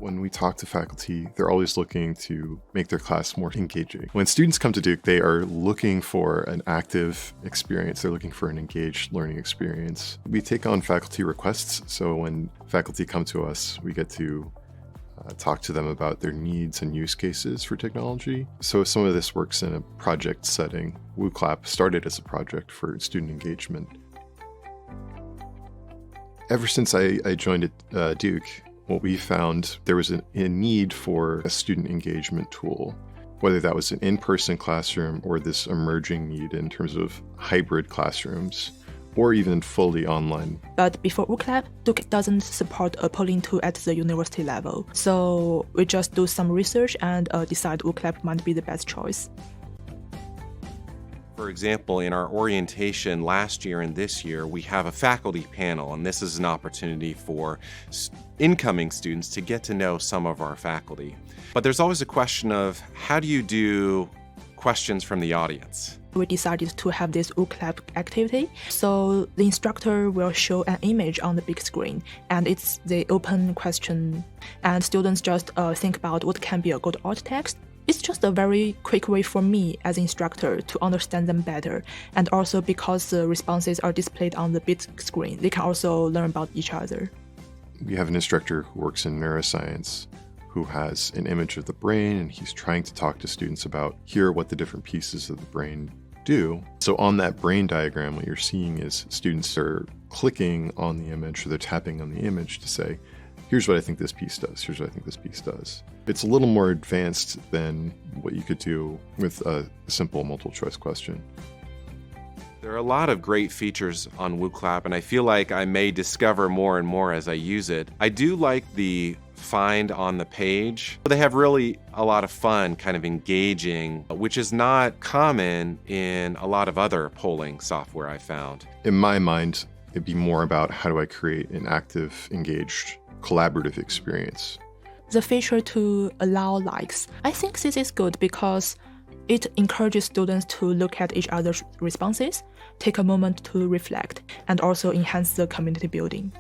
When we talk to faculty, they're always looking to make their class more engaging. When students come to Duke, they are looking for an active experience. They're looking for an engaged learning experience. We take on faculty requests, so when faculty come to us, we get to talk to them about their needs and use cases for technology. So some of this works in a project setting. Wooclap started as a project for student engagement. Ever since I joined at Duke, what we found, there was a need for a student engagement tool, whether that was an in-person classroom or this emerging need in terms of hybrid classrooms, or even fully online. But before Wooclap, Duke doesn't support a polling tool at the university level. So we just do some research and decide Wooclap might be the best choice. For example, in our orientation last year and this year, we have a faculty panel, and this is an opportunity for incoming students to get to know some of our faculty. But there's always a question of how do you do questions from the audience? We decided to have this Wooclap activity. So the instructor will show an image on the big screen, and it's the open question, and students just think about what can be a good alt text. It's just a very quick way for me as an instructor to understand them better. And also because the responses are displayed on the big screen, they can also learn about each other. We have an instructor who works in neuroscience who has an image of the brain, and he's trying to talk to students about here what the different pieces of the brain do. So on that brain diagram, what you're seeing is students are clicking on the image, or they're tapping on the image to say, here's what I think this piece does, here's what I think this piece does. It's a little more advanced than what you could do with a simple multiple choice question. There are a lot of great features on Wooclap, and I feel like I may discover more and more as I use it. I do like the find on the page. They have really a lot of fun kind of engaging, which is not common in a lot of other polling software I found. In my mind, it'd be more about how do I create an active, engaged, collaborative experience. The feature to allow likes, I think this is good because it encourages students to look at each other's responses, take a moment to reflect, and also enhance the community building.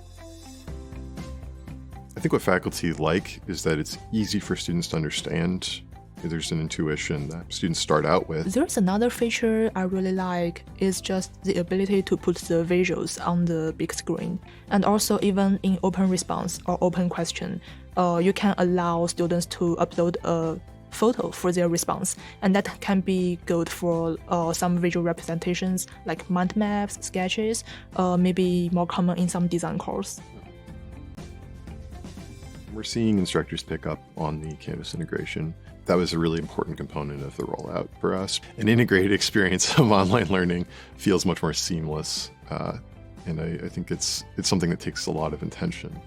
I think what faculty like is that it's easy for students to understand. There's an intuition that students start out with. There's another feature I really like is just the ability to put the visuals on the big screen. And also even in open response or open question, you can allow students to upload a photo for their response. And that can be good for some visual representations like mind maps, sketches, maybe more common in some design course. We're seeing instructors pick up on the Canvas integration. That was a really important component of the rollout for us. An integrated experience of online learning feels much more seamless, and I think it's something that takes a lot of intention.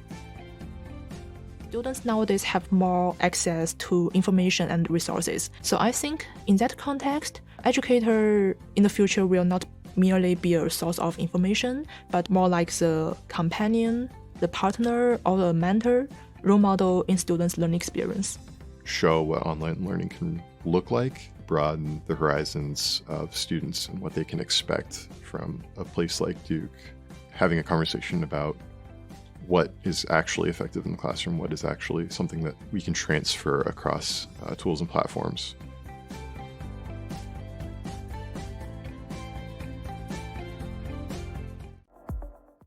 Students nowadays have more access to information and resources. So I think in that context, educator in the future will not merely be a source of information, but more like the companion, the partner, or a mentor, role model in students' learning experience. Show what online learning can look like, broaden the horizons of students and what they can expect from a place like Duke. Having a conversation about what is actually effective in the classroom, what is actually something that we can transfer across tools and platforms.